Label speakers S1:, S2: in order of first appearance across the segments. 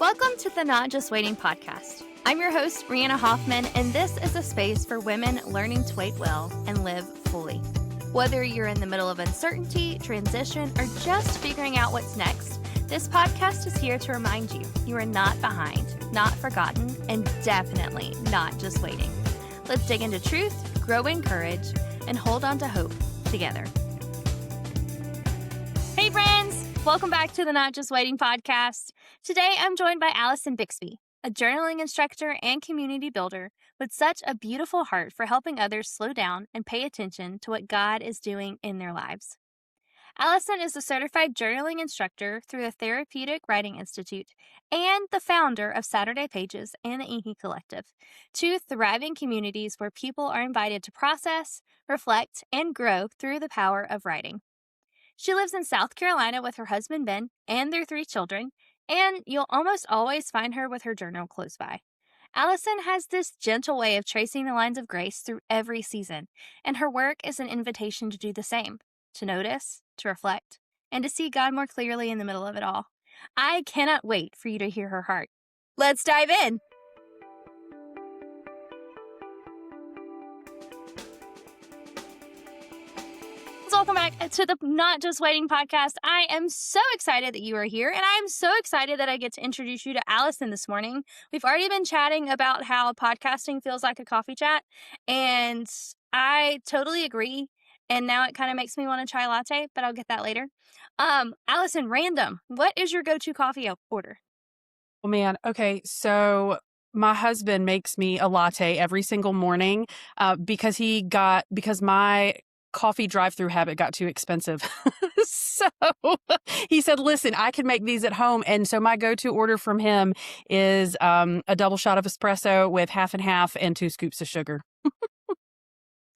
S1: Welcome to the Not Just Waiting podcast. I'm your host, Brianna Hoffman, and this is a space for women learning to wait well and live fully. Whether you're in the middle of uncertainty, transition, or just figuring out what's next, this podcast is here to remind you you are not behind, not forgotten, and definitely not just waiting. Let's dig into truth, grow in courage, and hold on to hope together. Hey friends! Welcome back to the Not Just Waiting podcast. Today, I'm joined by Allison Bixby, a journaling instructor and community builder with such a beautiful heart for helping others slow down and pay attention to what God is doing in their lives. Allison is a certified journaling instructor through the Therapeutic Writing Institute and the founder of Saturday Pages and the Inky Collective, two thriving communities where people are invited to process, reflect, and grow through the power of writing. She lives in South Carolina with her husband, Ben, and their 3 children, and you'll almost always find her with her journal close by. Allison has this gentle way of tracing the lines of grace through every season, and her work is an invitation to do the same, to notice, to reflect, and to see God more clearly in the middle of it all. I cannot wait for you to hear her heart. Let's dive in. Welcome back to the Not Just Waiting podcast. I am so excited that you are here, and I am so excited that I get to introduce you to Allison this morning. We've already been chatting about how podcasting feels like a coffee chat, and I totally agree. And now it kind of makes me want a chai latte, but I'll get that later. Allison, random, what is your go-to coffee order?
S2: Oh man. Okay. So my husband makes me a latte every single morning because my coffee drive-through habit got too expensive. So he said, listen, I can make these at home. And so my go-to order from him is a double shot of espresso with half and half and 2 scoops of sugar.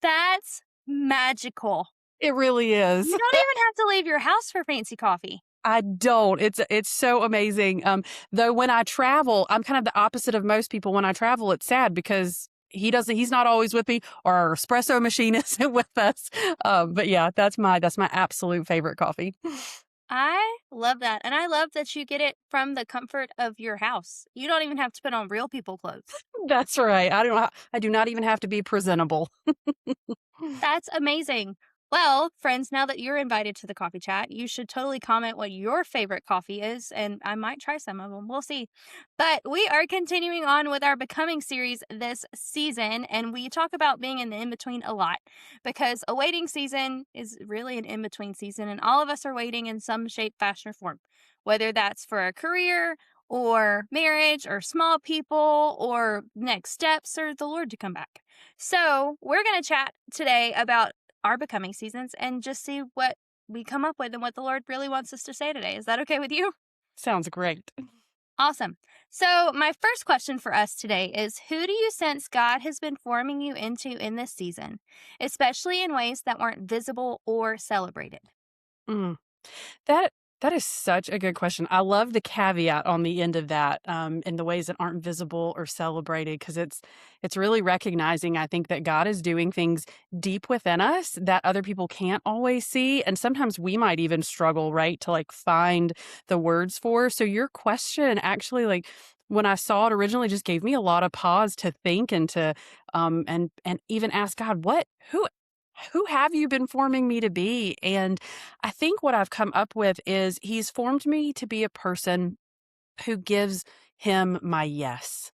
S1: That's magical.
S2: It really is.
S1: You don't even have to leave your house for fancy coffee.
S2: I don't. It's so amazing. Though when I travel, I'm kind of the opposite of most people. When I travel, it's sad because he's not always with me, or our espresso machine isn't with us. But yeah, that's my absolute favorite coffee.
S1: I love that. And I love that you get it from the comfort of your house. You don't even have to put on real people clothes.
S2: That's right. I do not even have to be presentable.
S1: That's amazing. Well, friends, now that you're invited to the coffee chat, you should totally comment what your favorite coffee is, and I might try some of them. We'll see. But we are continuing on with our Becoming series this season, and we talk about being in the in-between a lot because a waiting season is really an in-between season, and all of us are waiting in some shape, fashion, or form, whether that's for a career or marriage or small people or next steps or the Lord to come back. So we're going to chat today about our becoming seasons and just see what we come up with and what the Lord really wants us to say today. Is that okay with you?
S2: Sounds great.
S1: Awesome. So my first question for us today is, who do you sense God has been forming you into in this season, especially in ways that weren't visible or celebrated?
S2: Mm. That is such a good question. I love the caveat on the end of that, in the ways that aren't visible or celebrated, because it's really recognizing, I think, that God is doing things deep within us that other people can't always see, and sometimes we might even struggle, right, to like find the words for. So your question actually, like when I saw it originally, just gave me a lot of pause to think and to and even ask God, who have you been forming me to be? And I think what I've come up with is he's formed me to be a person who gives him my yes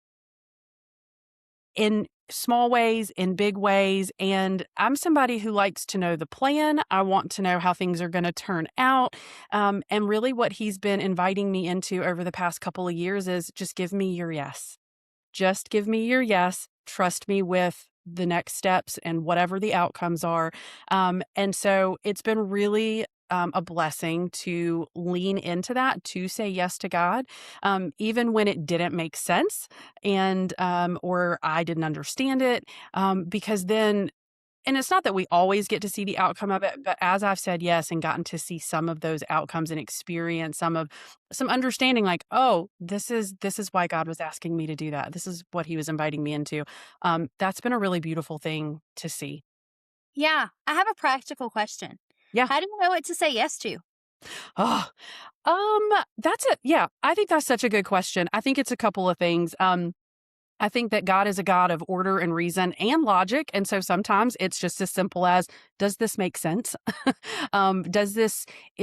S2: in small ways, in big ways. And I'm somebody who likes to know the plan. I want to know how things are going to turn out. And really what he's been inviting me into over the past couple of years is just give me your yes. Just give me your yes. Trust me with the next steps and whatever the outcomes are. And so it's been really a blessing to lean into that, to say yes to God, even when it didn't make sense and or I didn't understand it, because then. And it's not that we always get to see the outcome of it, but as I've said yes and gotten to see some of those outcomes and experience some understanding, like, oh, this is why God was asking me to do that. This is what he was inviting me into. That's been a really beautiful thing to see.
S1: Yeah, I have a practical question.
S2: Yeah.
S1: How do you know what to say yes to?
S2: Oh, that's a yeah, I think that's such a good question. I think it's a couple of things. I think that God is a God of order and reason and logic. And so sometimes it's just as simple as, does this make sense? Does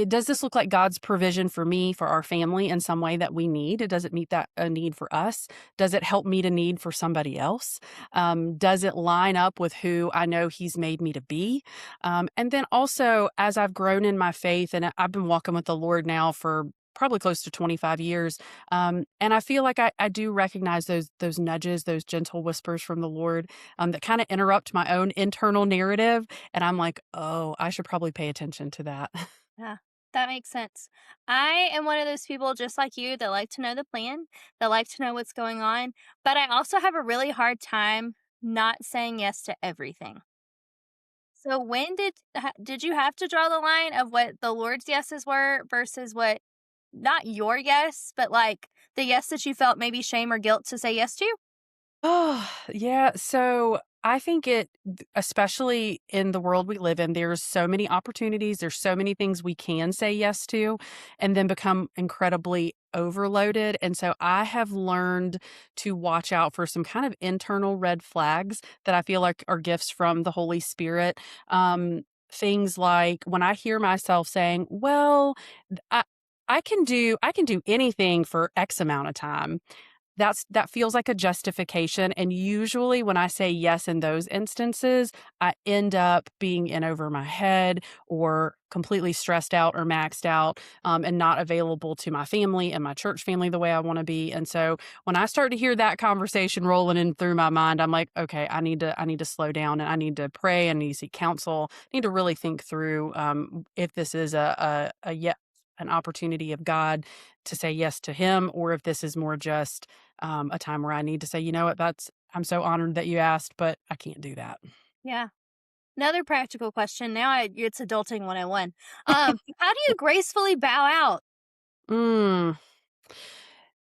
S2: does this look like God's provision for me, for our family in some way that we need? Does it meet that a need for us? Does it help meet a need for somebody else? Does it line up with who I know He's made me to be? And then also, as I've grown in my faith, and I've been walking with the Lord now for probably close to 25 years. And I feel like I do recognize those nudges, those gentle whispers from the Lord, that kind of interrupt my own internal narrative. And I'm like, oh, I should probably pay attention to that.
S1: Yeah, that makes sense. I am one of those people just like you that like to know the plan, that like to know what's going on, but I also have a really hard time not saying yes to everything. So when did you have to draw the line of what the Lord's yeses were versus what not your yes, but like the yes that you felt maybe shame or guilt to say yes to?
S2: Oh, yeah. So I think especially in the world we live in, there's so many opportunities. There's so many things we can say yes to and then become incredibly overloaded. And so I have learned to watch out for some kind of internal red flags that I feel like are gifts from the Holy Spirit. Things like when I hear myself saying, well, I, I can do anything for X amount of time. That feels like a justification, and usually when I say yes in those instances, I end up being in over my head or completely stressed out or maxed out, and not available to my family and my church family the way I wanna be, and so when I start to hear that conversation rolling in through my mind, I'm like, "Okay, I need to slow down, and I need to pray, I need to seek counsel, I need to really think through, if this is an opportunity of God to say yes to him, or if this is more just a time where I need to say, you know what, I'm so honored that you asked, but I can't do that.
S1: Yeah. Another practical question. It's adulting 101. How do you gracefully bow out?
S2: Mm.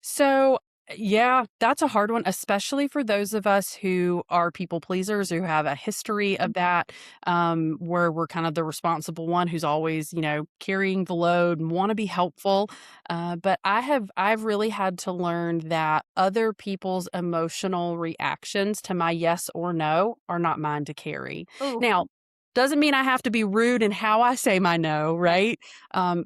S2: So, yeah, that's a hard one, especially for those of us who are people pleasers, who have a history of that, where we're kind of the responsible one who's always, carrying the load and want to be helpful. But I've really had to learn that other people's emotional reactions to my yes or no are not mine to carry.
S1: Ooh,
S2: Now, doesn't mean I have to be rude in how I say my no,
S1: yeah.
S2: right?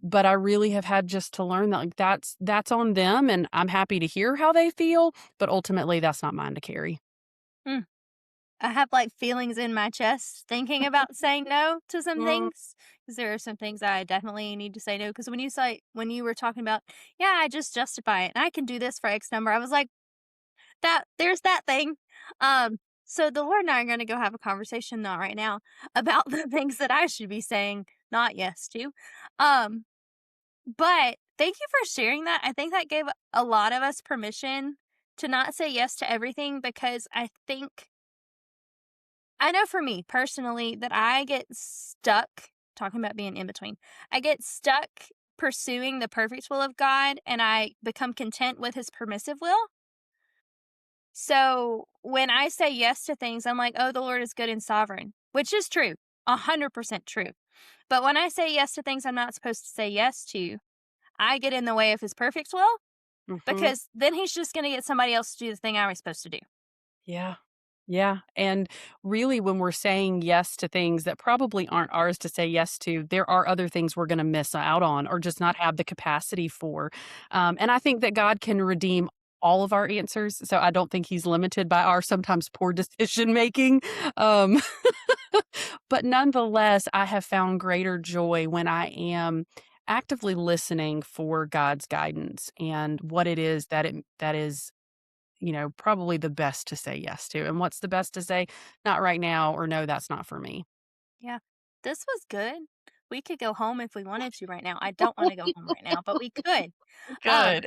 S2: But I really have had just to learn that like that's on them and I'm happy to hear how they feel, but ultimately that's not mine to carry.
S1: Mm. I have like feelings in my chest thinking about saying no to some
S2: Mm.
S1: things because there are some things I definitely need to say no. Because when you were talking about, yeah, I just justify it and I can do this for X number, I was like, there's that thing. So the Lord and I are going to go have a conversation, not right now, about the things that I should be saying not yes to. Um, But thank you for sharing that. I think that gave a lot of us permission to not say yes to everything because I know for me personally that I get stuck talking about being in between. I get stuck pursuing the perfect will of God and I become content with his permissive will. So when I say yes to things, I'm like, oh, the Lord is good and sovereign, which is true, 100% true. But when I say yes to things I'm not supposed to say yes to, I get in the way of his perfect will.
S2: Mhm.
S1: Because then he's just gonna get somebody else to do the thing I was supposed to do.
S2: Yeah. Yeah, and really when we're saying yes to things that probably aren't ours to say yes to, there are other things we're gonna miss out on or just not have the capacity for. And I think that God can redeem all of our answers, so I don't think he's limited by our sometimes poor decision making. Um, but nonetheless, I have found greater joy when I am actively listening for God's guidance and what it is that is probably the best to say yes to. And what's the best to say? Not right now, or no, that's not for me.
S1: Yeah. This was good. We could go home if we wanted to right now. I don't wanna go home right now, but we could. Um,
S2: Good.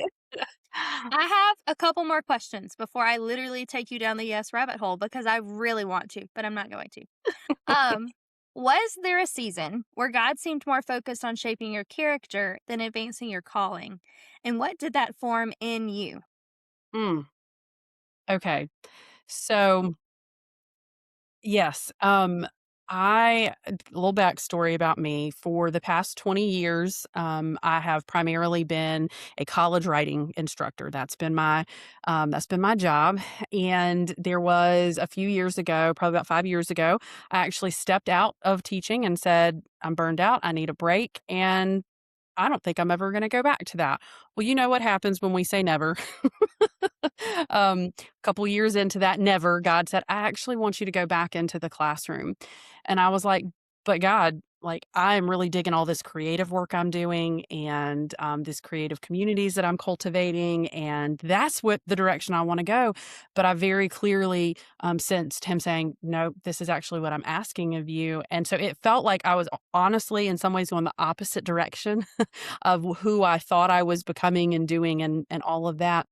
S1: I have a couple more questions before I literally take you down the yes rabbit hole because I really want to, but I'm not going to. Um, was there a season where God seemed more focused on shaping your character than advancing your calling? And what did that form in you?
S2: Mm, okay. So, yes, A little backstory about me. For the past 20 years, I have primarily been a college writing instructor. That's been my job. And there was a few years ago, probably about 5 years ago, I actually stepped out of teaching and said, "I'm burned out. I need a break." And I don't think I'm ever going to go back to that. Well, you know what happens when we say never. A couple years into that never, God said, "I actually want you to go back into the classroom." And I was like, "But God, like, I am really digging all this creative work I'm doing and this creative communities that I'm cultivating. And that's what the direction I want to go." But I very clearly sensed him saying, "No, this is actually what I'm asking of you." And so it felt like I was honestly, in some ways, going the opposite direction of who I thought I was becoming and doing and all of that.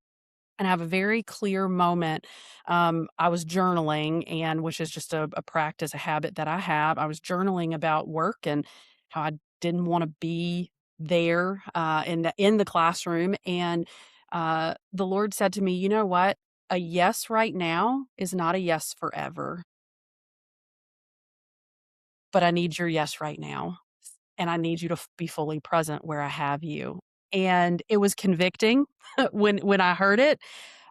S2: And I have a very clear moment. I was journaling, and which is just a practice, a habit that I have. I was journaling about work and how I didn't want to be there in the classroom. And the Lord said to me, "You know what? A yes right now is not a yes forever, but I need your yes right now, and I need you to be fully present where I have you." And it was convicting when I heard it,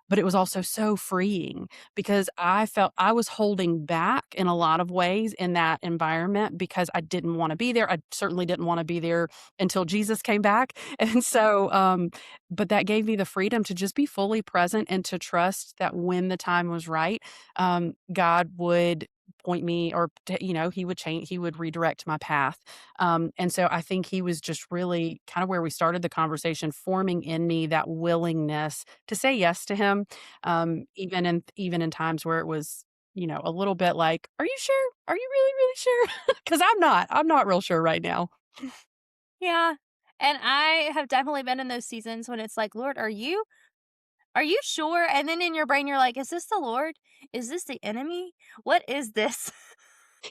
S2: but it was also so freeing because I felt I was holding back in a lot of ways in that environment because I didn't wanna be there. I certainly didn't wanna be there until Jesus came back. And so, but that gave me the freedom to just be fully present and to trust that when the time was right, God would point me or he would change, he would redirect my path. And so I think he was just really kind of where we started the conversation, forming in me that willingness to say yes to him, even in times where it was, a little bit like, "Are you sure? Are you really, really sure?" Because I'm not real sure right now.
S1: Yeah. And I have definitely been in those seasons when it's like, Lord, are you sure? And then in your brain, you're like, is this the Lord? Is this the enemy? What is this?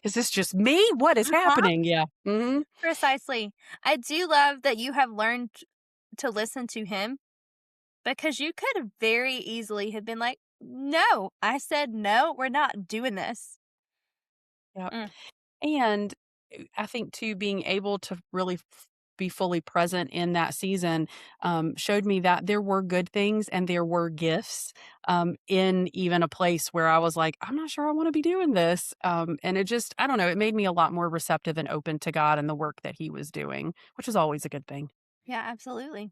S2: Is this just me? What is
S1: Huh?
S2: happening? Yeah. Hmm.
S1: Precisely. I do love that you have learned to listen to him because you could have very easily have been like, no, I said no, we're not doing this.
S2: Yeah.
S1: Mm,
S2: And I think too, being able to really be fully present in that season showed me that there were good things and there were gifts in even a place where I was like, "I'm not sure I want to be doing this." And it just, I don't know, it made me a lot more receptive and open to God and the work that He was doing, which is always a good thing.
S1: yeah, absolutely.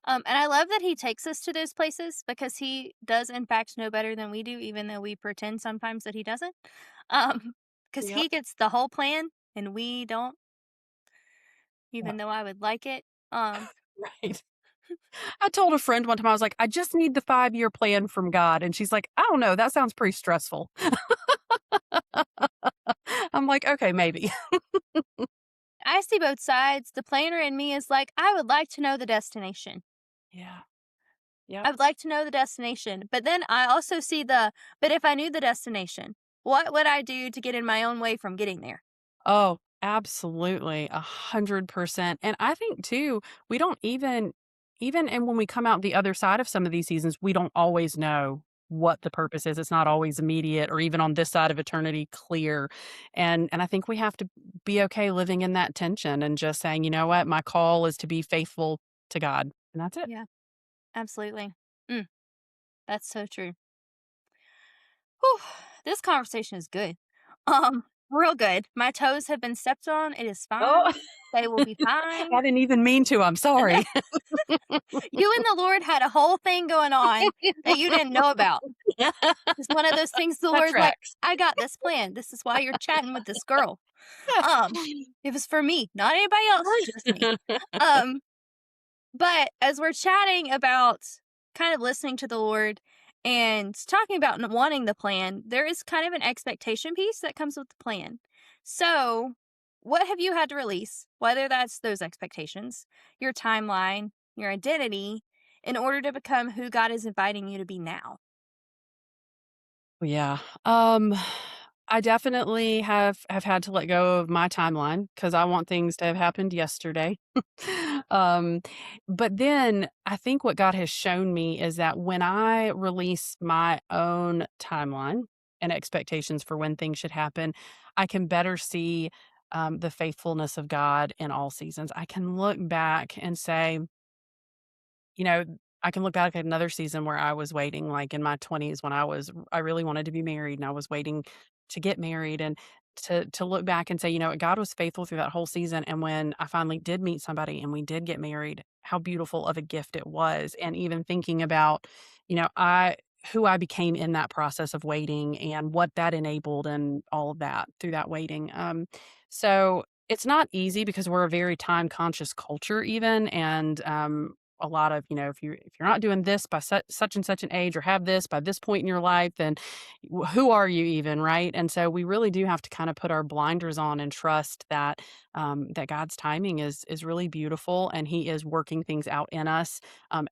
S1: And I love that he takes us to those places because he does, in fact, know better than we do, even though we pretend sometimes that he doesn't. Um, because
S2: Yep.
S1: he gets the whole plan and we don't,
S2: Yep.
S1: even though I would like it. Um,
S2: Right. I told a friend one time, I was like, "I just need the 5-year plan from God." And she's like, "I don't know. That sounds pretty stressful." I'm like, "Okay, maybe."
S1: I see both sides. The planner in me is like, I would like to know the destination.
S2: Yeah. Yep.
S1: I would like to know the destination. But then I also see but if I knew the destination, what would I do to get in my own way from getting there?
S2: Oh, absolutely, 100%. And I think too, we don't even and when we come out the other side of some of these seasons, we don't always know what the purpose is. It's not always immediate or even on this side of eternity clear. And I think we have to be okay living in that tension and just saying, "You know what? My call is to be faithful to God." And that's it.
S1: Yeah, absolutely. Mm, that's so true. Whew, this conversation is good. Real good. My toes have been stepped on. It is
S2: Oh,
S1: fine. They will be
S2: I
S1: fine.
S2: didn't even mean to. I'm sorry.
S1: You and the Lord had a whole thing going on that you didn't know about. It's one of those things the
S2: That
S1: Lord's like,
S2: tracks.
S1: I got this plan. This is why you're chatting with this girl. Um, it was for me, not anybody else, just me. Um, but as we're chatting about kind of listening to the Lord and talking about wanting the plan, there is kind of an expectation piece that comes with the plan. So, what have you had to release, whether that's those expectations, your timeline, your identity, in order to become who God is inviting you to be now?
S2: Yeah. I definitely have had to let go of my timeline because I want things to have happened yesterday. um, but then I think what God has shown me is that when I release my own timeline, and expectations for when things should happen, I can better see the faithfulness of God in all seasons. I can look back and say, you know, I can look back at another season where I was waiting, like in my 20s when I really wanted to be married and I was waiting to get married and to look back and say, you know, God was faithful through that whole season. And when I finally did meet somebody and we did get married, how beautiful of a gift it was. And even thinking about, you know, who I became in that process of waiting and what that enabled and all of that through that waiting. So it's not easy because we're a very time conscious culture even and a lot of, you know, if you're not doing this by such and such an age or have this by this point in your life, then who are you even, right? And so we really do have to kind of put our blinders on and trust that that God's timing is really beautiful and He is working things out in us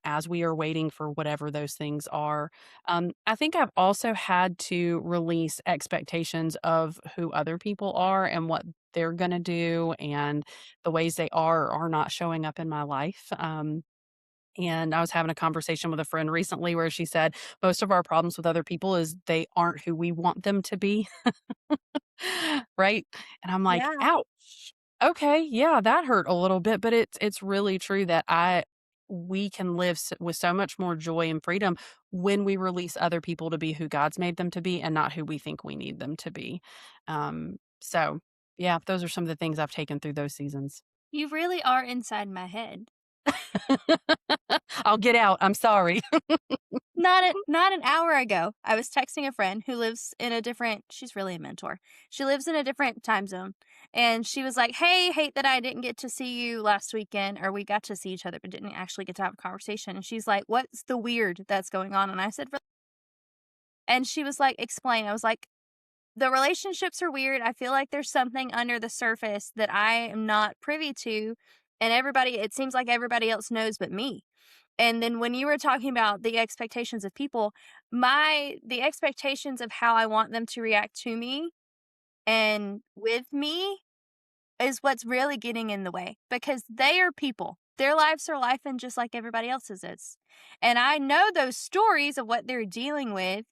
S2: as we are waiting for whatever those things are. I think I've also had to release expectations of who other people are and what they're going to do and the ways they are or are not showing up in my life. And I was having a conversation with a friend recently where she said, most of our problems with other people is they aren't who we want them to be. Right? And I'm like,
S1: Yeah.
S2: ouch. Okay, yeah, that hurt a little bit, but it's really true that I we can live with so much more joy and freedom when we release other people to be who God's made them to be and not who we think we need them to be. So yeah, those are some of the things I've taken through those seasons.
S1: You really are inside my head.
S2: I'll get out. I'm sorry.
S1: Not an hour ago, I was texting a friend who lives in a different she's really a mentor. She lives in a different time zone, and she was like, "Hey, hate that I didn't get to see you last weekend," or we got to see each other, but didn't actually get to have a conversation, and she's like, "What's the weird that's going on?" And I said, and she was like, "Explain." I was like, "The relationships are weird. I feel like there's something under the surface that I am not privy to, and it seems like everybody else knows but me." And then when you were talking about the expectations of people, the expectations of how I want them to react to me and with me is what's really getting in the way because they are people. Their lives are life and just like everybody else's is. And I know those stories of what they're dealing with,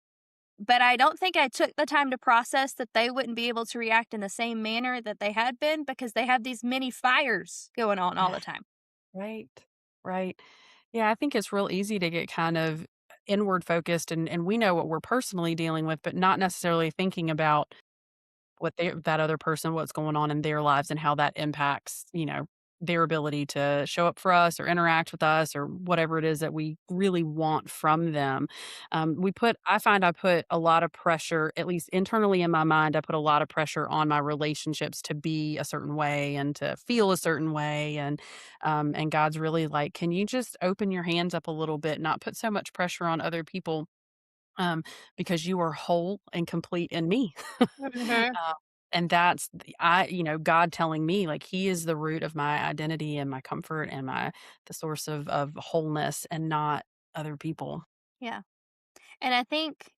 S1: but I don't think I took the time to process that they wouldn't be able to react in the same manner that they had been because they have these many fires going on all
S2: Yeah,
S1: the time.
S2: right. Right. Yeah, I think it's real easy to get kind of inward focused and we know what we're personally dealing with, but not necessarily thinking about what that other person, what's going on in their lives and how that impacts, you know, their ability to show up for us or interact with us or whatever it is that we really want from them. I find I put a lot of pressure, at least internally in my mind, I put a lot of pressure on my relationships to be a certain way and to feel a certain way. And God's really like, can you just open your hands up a little bit, not put so much pressure on other people um, because you are whole and complete in me.
S1: Mhm.
S2: And that's you know, God telling me like He is the root of my identity and my comfort and the source of wholeness and not other people.
S1: Yeah. And I think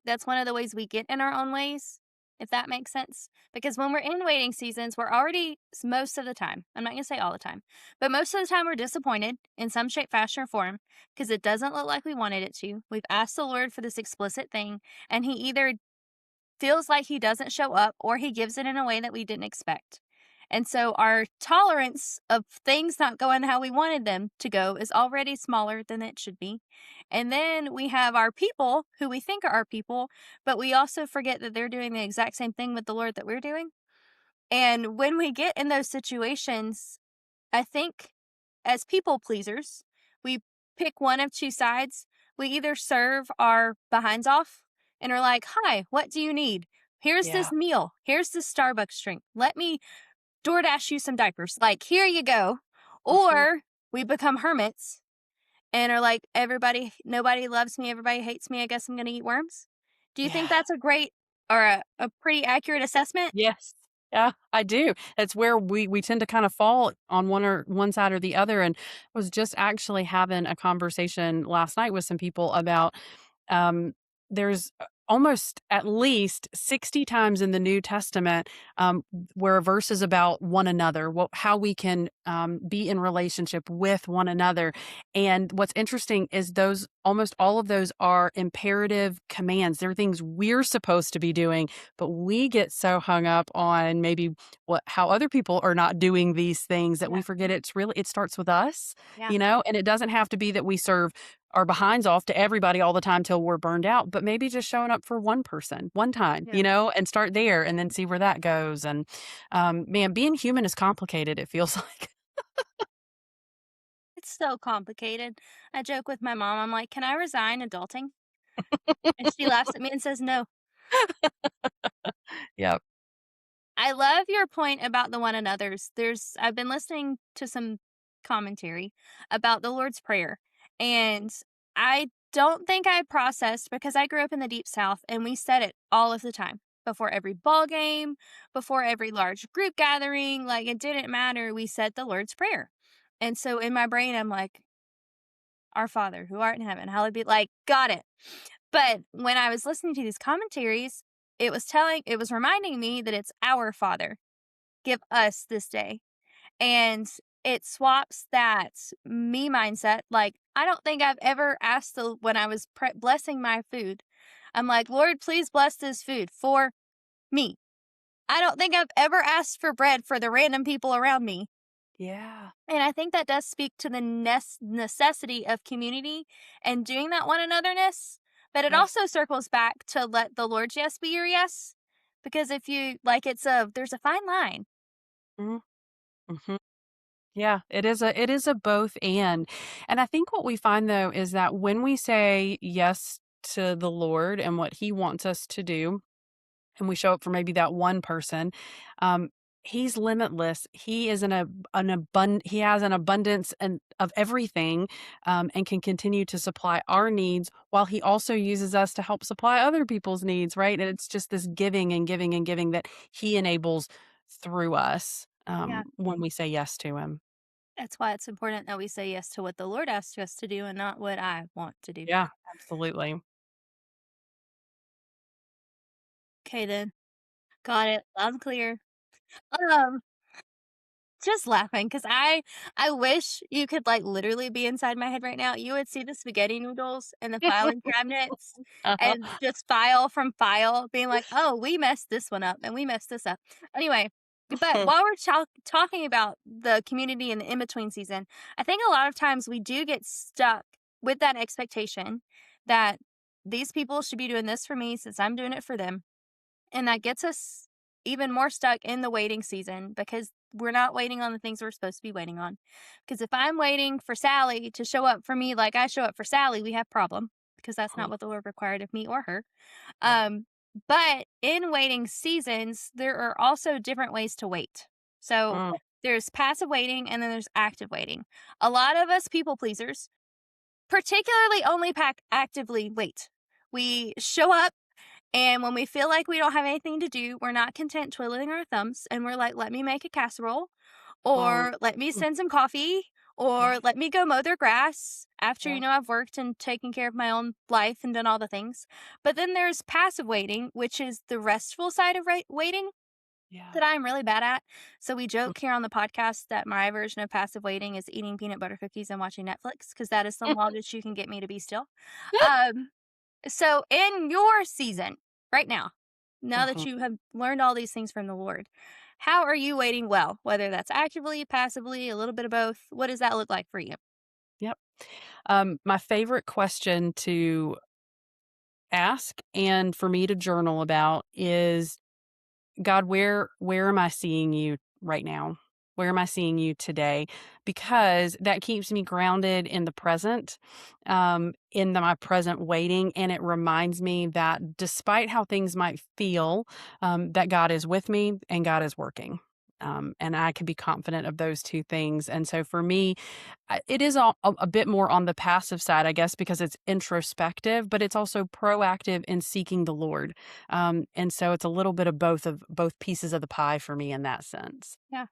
S1: that's one of the ways we get in our own ways, if that makes sense. Because when we're in waiting seasons, we're already, most of the time, I'm not going to say all the time, but most of the time we're disappointed in some shape, fashion, or form because it doesn't look like we wanted it to. We've asked the Lord for this explicit thing, and He either feels like He doesn't show up or He gives it in a way that we didn't expect. And so our tolerance of things not going how we wanted them to go is already smaller than it should be. And then we have our people who we think are our people, but we also forget that they're doing the exact same thing with the Lord that we're doing. And when we get in those situations, I think as people pleasers, we pick one of two sides. We either serve our behinds off and are like, "Hi, what do you need? Here's
S2: Yeah.
S1: this meal. Here's this Starbucks drink. Let me DoorDash you some diapers. Like, here you go."
S2: Mhm.
S1: Or we become hermits and are like, nobody loves me. Everybody hates me. I guess I'm going to eat worms. Do you think
S2: Yeah.
S1: that's a great or a pretty accurate assessment?
S2: Yes. Yeah, I do. It's where we tend to kind of fall on one side or the other. And was just actually having a conversation last night with some people about um there's almost at least 60 times in the New Testament, where a verse is about one another, how we can be in relationship with one another. And what's interesting is those almost all of those are imperative commands. They're things we're supposed to be doing, but we get so hung up on maybe how other people are not doing these things that we
S1: Yeah.
S2: forget it starts with us,
S1: Yeah.
S2: and it doesn't have to be that we serve our behinds off to everybody all the time till we're burned out, but maybe just showing up for one person, one time,
S1: Yeah.
S2: and start there and then see where that goes. And man, being human is complicated, it feels like.
S1: It's so complicated. I joke with my mom. I'm like, "Can I resign adulting?" And she laughs at me and says, "No."
S2: Yep.
S1: I love your point about the one another's. I've been listening to some commentary about the Lord's Prayer, and I don't think I processed because I grew up in the deep south and we said it all of the time. Before every ball game, before every large group gathering, like it didn't matter. We said the Lord's Prayer. And so in my brain, I'm like, Our Father who art in heaven, hallowed be like, got it. But when I was listening to these commentaries, it was reminding me that it's our Father. Give us this day. And it swaps that me mindset. Like, I don't think I've ever asked when I was blessing my food, I'm like, Lord, please bless this food for me. I don't think I've ever asked for bread for the random people around me.
S2: Yeah.
S1: And I think that does speak to the necessity of community and doing that one anotherness. But it
S2: Yes.
S1: also circles back to let the Lord's yes be your yes. Because if you like, there's a fine line.
S2: Mhm. Mhm. Yeah, it is a both and I think what we find though is that when we say yes to the Lord and what He wants us to do, and we show up for maybe that one person, um, He's limitless. He is he has an abundance and of everything, and can continue to supply our needs while He also uses us to help supply other people's needs, right? And it's just this giving and giving and giving that He enables through us
S1: Yeah.
S2: when we say yes to Him.
S1: That's why it's important that we say yes to what the Lord asks us to do and not what I want to do.
S2: Yeah, absolutely.
S1: Okay, then. Got it. I'm clear. Um, just laughing because I wish you could like literally be inside my head right now. You would see the spaghetti noodles and the filing cabinets
S2: Uh-huh.
S1: and just file from file being like, oh, we messed this one up and we messed this up. Anyway, but while we're talking about the community and the in between season, I think a lot of times we do get stuck with that expectation that these people should be doing this for me since I'm doing it for them. And that gets us even more stuck in the waiting season because we're not waiting on the things we're supposed to be waiting on. Because if I'm waiting for Sally to show up for me like I show up for Sally, we have problem because that's not what the Lord required of me or her.
S2: Yeah.
S1: Um, but in waiting seasons, there are also different ways to wait. So
S2: Mm,
S1: there's passive waiting and then there's active waiting. A lot of us people pleasers, particularly only actively wait. We show up and when we feel like we don't have anything to do, we're not content twiddling our thumbs and we're like, let me make a casserole
S2: mm,
S1: or let me
S2: mm,
S1: send some coffee
S2: yeah,
S1: or let me go mow their grass after,
S2: yeah.
S1: I've worked and taken care of my own life and done all the things. But then there's passive waiting, which is the restful side of waiting
S2: Yeah.
S1: that I'm really bad at. So we
S2: Mm.
S1: joke here on the podcast that my version of passive waiting is eating peanut butter cookies and watching Netflix because that is the longest you can get me to be still. Um, so, in your season right now that
S2: Mhm.
S1: you have learned all these things from the Lord, how are you waiting well? Whether that's actively, passively, a little bit of both. What does that look like for you?
S2: Yep. My favorite question to ask and for me to journal about is, God, where am I seeing you right now? Where am I seeing you today? Because that keeps me grounded in the present, my present waiting, and it reminds me that despite how things might feel, that God is with me and God is working. And I can be confident of those two things. And so for me, it is a bit more on the passive side, I guess, because it's introspective, but it's also proactive in seeking the Lord. And so it's a little bit of both pieces of the pie for me in that sense.
S1: Yeah.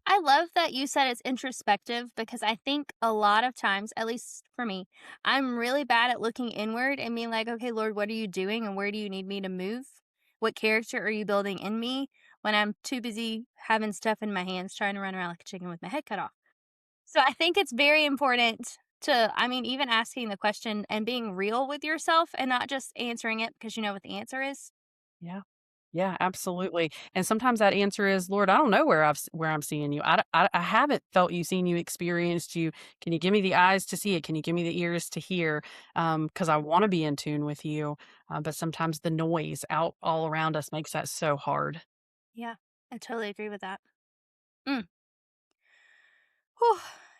S1: I love that you said it's introspective because I think a lot of times, at least for me, I'm really bad at looking inward and being like, okay, Lord, what are you doing and where do you need me to move? What character are you building in me when I'm too busy having stuff in my hands trying to run around like a chicken with my head cut off? So I think it's very important to, I mean, even asking the question and being real with yourself and not just answering it because you know what the answer is.
S2: Yeah. Yeah, absolutely. And sometimes that answer is, Lord, I don't know where I'm seeing you. I haven't felt you, seen you, experienced you. Can you give me the eyes to see it? Can you give me the ears to hear? Because I want to be in tune with you. But sometimes the noise out all around us makes that so hard.
S1: Yeah, I totally agree with that. Mm. Whew.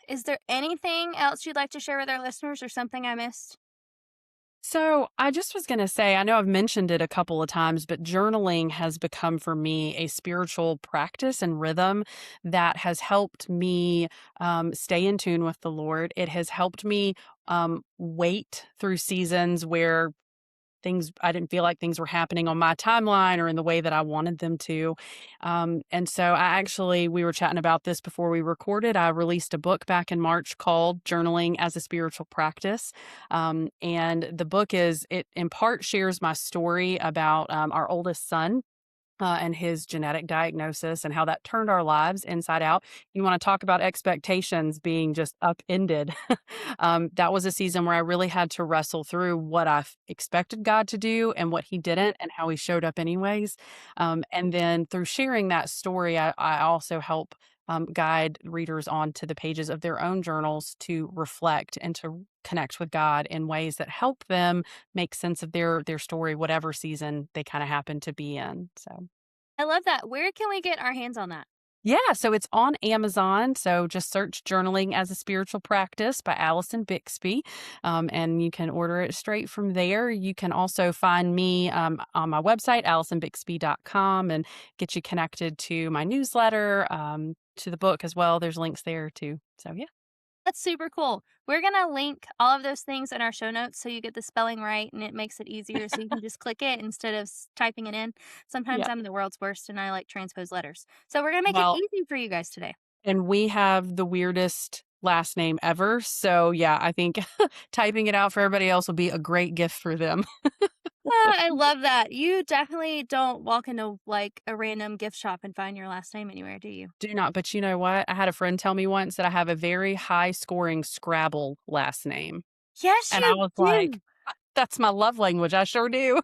S1: Is there anything else you'd like to share with our listeners or something I missed?
S2: So I just was going to say, I know I've mentioned it a couple of times, but journaling has become for me a spiritual practice and rhythm that has helped me stay in tune with the Lord. It has helped me wait through seasons where things I didn't feel like things were happening on my timeline or in the way that I wanted them to. And so we were chatting about this before we recorded. I released a book back in March called Journaling as a Spiritual Practice. And the book it in part shares my story about our oldest son and his genetic diagnosis and how that turned our lives inside out. You want to talk about expectations being just upended. That was a season where I really had to wrestle through what expected God to do and what he didn't and how he showed up anyways. And then through sharing that story, I also help guide readers onto the pages of their own journals to reflect and to connect with God in ways that help them make sense of their story, whatever season they kind of happen to be in. So
S1: I love that. Where can we get our hands on that?
S2: yeah, so it's on Amazon. So just search Journaling as a Spiritual Practice by Allison Bixby, and you can order it straight from there. You can also find me on my website, AllisonBixby.com, and get you connected to my newsletter, to the book as well. There's links there too. So yeah.
S1: That's super cool. We're going to link all of those things in our show notes so you get the spelling right and it makes it easier so you can just click it instead of typing it in. Sometimes
S2: Yeah.
S1: I'm the world's worst and I like transpose letters. So we're going to make it
S2: Well,
S1: easy for you guys today.
S2: and we have the weirdest last name ever. So yeah, I think typing it out for everybody else will be a great gift for them.
S1: I love that. You definitely don't walk into like a random gift shop and find your last name anywhere, do you?
S2: Do not, but you know what? I had a friend tell me once that I have a very high scoring Scrabble last name.
S1: Yes,
S2: And I
S1: you
S2: was like,
S1: do.
S2: that's my love language. I sure do.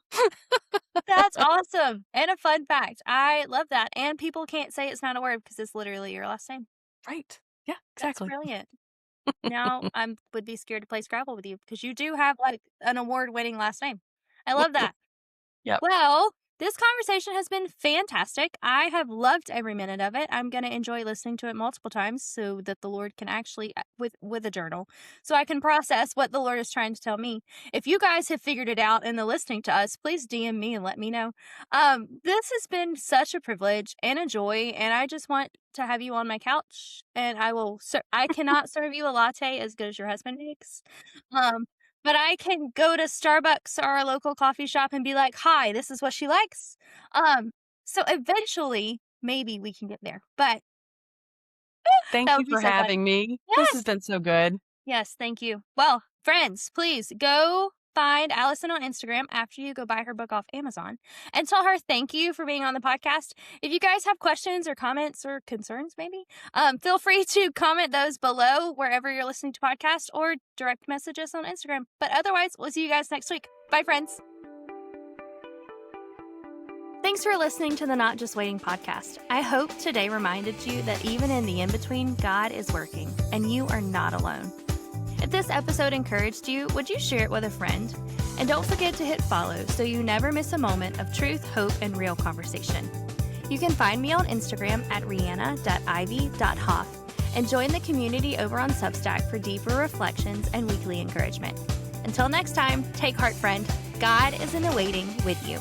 S1: That's awesome. And a fun fact. I love that. And people can't say it's not a word because it's literally your last name.
S2: Right. Yeah,
S1: That's
S2: exactly.
S1: brilliant. Now I would be scared to play Scrabble with you because you do have like an award-winning last name. I love that.
S2: Yep.
S1: Well, this conversation has been fantastic. I have loved every minute of it. I'm going to enjoy listening to it multiple times so that the Lord can actually with a journal so I can process what the Lord is trying to tell me. If you guys have figured it out and the listening to us, please DM me and let me know. This has been such a privilege and a joy and I just want to have you on my couch and I cannot serve you a latte as good as your husband makes. Um but I can go to Starbucks or a local coffee shop and be like, "Hi, this is what she likes." Um, so eventually, maybe we can get there, but
S2: Thank
S1: that
S2: you
S1: would be
S2: for
S1: so fun.
S2: having me. This has
S1: Yes!
S2: been so good.
S1: Yes, thank you. Well, friends, please go find Allison on Instagram after you go buy her book off Amazon and tell her thank you for being on the podcast. If you guys have questions or comments or concerns, maybe, feel free to comment those below wherever you're listening to podcasts or direct message us on Instagram. But otherwise, we'll see you guys next week. Bye, friends. Thanks for listening to the Not Just Waiting podcast. I hope today reminded you that even in the in-between, God is working and you are not alone. If this episode encouraged you, would you share it with a friend? And don't forget to hit follow so you never miss a moment of truth, hope, and real conversation. You can find me on Instagram at rihanna.ivy.hoff and join the community over on Substack for deeper reflections and weekly encouragement. Until next time, take heart, friend. God is in the waiting with you.